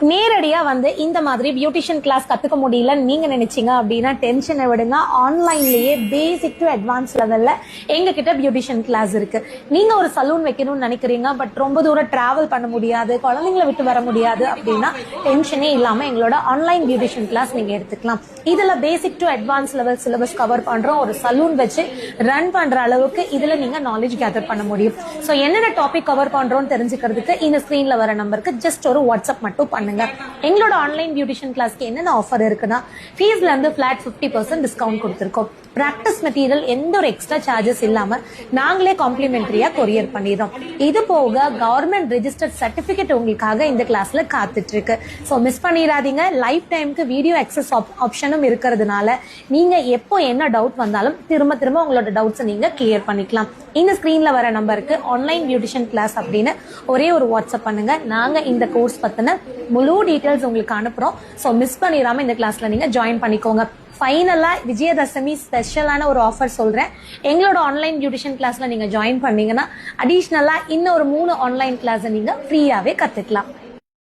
நேரடியா வந்து இந்த மாதிரி பியூட்டிஷியன் கிளாஸ் கத்துக்க முடியல நீங்க நினைச்சீங்க அப்படின்னா டென்ஷனை விடுங்க. ஆன்லைன்லயே பேசிக் டு அட்வான்ஸ் லெவல்ல எங்க கிட்ட பியூட்டிஷியன் கிளாஸ் இருக்கு. நீங்க ஒரு சலூன் வைக்கணும்னு நினைக்கிறீங்க, பட் ரொம்ப தூரம் டிராவல் பண்ண முடியாது, குழந்தைங்களை விட்டு வர முடியாது அப்படின்னா டென்ஷனே இல்லாம எங்களோட ஆன்லைன் பியூட்டிஷியன் கிளாஸ் நீங்க எடுத்துக்கலாம். இதுல basic to advance level syllabus cover பண்றோம். ஒரு சலூன் வச்சு ரன் பண்ற அளவுக்கு இதுல நீங்க நாலேஜ் கேதர் பண்ண முடியும். சோ என்னென்ன டாபிக் கவர் பண்றோம்னு தெரிஞ்சுக்கிறதுக்கு இந்த ஸ்கிரீன்ல வர நம்பருக்கு ஜஸ்ட் ஒரு வாட்ஸ்அப் மட்டும் பண்ணுங்க. எங்களோட ஆன்லைன் பியூட்டிஷியன் கிளாஸ்க்கு என்னென்ன ஆஃபர் இருக்குன்னா, ஃபீஸ்ல இருந்து ஃபிளாட் 50% டிஸ்கவுண்ட் கொடுத்திருக்கோம். பிராக்டிஸ் மெட்டீரியல் எந்த ஒரு எக்ஸ்ட்ரா சார்ஜஸ் இல்லாம நாங்களே காம்ப்ளிமெண்டரியா கொரியர் பண்ணிடுறோம். இது போக கவர்மெண்ட் ரெஜிஸ்டர்ட் சர்டிபிகேட் உங்களுக்காக இந்த கிளாஸ்ல காத்துட்டு இருக்கு. சோ மிஸ் பண்ணிடாதீங்க. லைஃப் டைமுக்கு வீடியோ அக்சஸ் ஆப்ஷனும் இருக்கிறதுனால நீங்க எப்போ என்ன டவுட் வந்தாலும் திரும்ப திரும்ப உங்களோட டவுட்ஸ் நீங்க கிளியர் பண்ணிக்கலாம். இந்த ஸ்கிரீன்ல வர நம்பருக்கு ஆன்லைன் பியூட்டிஷியன் கிளாஸ் அப்படின்னு ஒரே ஒரு வாட்ஸ்அப் பண்ணுங்க. நாங்க இந்த கோர்ஸ் பத்தின முழு டீடைல்ஸ் உங்களுக்கு அனுப்புறோம். சோ மிஸ் பண்ணிடாம இந்த கிளாஸ்ல நீங்க ஜாயின் பண்ணிக்கோங்க. ஃபைனலா விஜயதசமி ஸ்பெஷலான ஒரு ஆஃபர் சொல்றேன். எங்களோட ஆன்லைன் பியூட்டிஷியன் கிளாஸ்ல நீங்க ஜாயின் பண்ணீங்கன்னா அடிஷனலா இன்னொரு 3 ஆன்லைன் கிளாஸ் நீங்க ஃப்ரீயாவே கத்துக்கலாம்.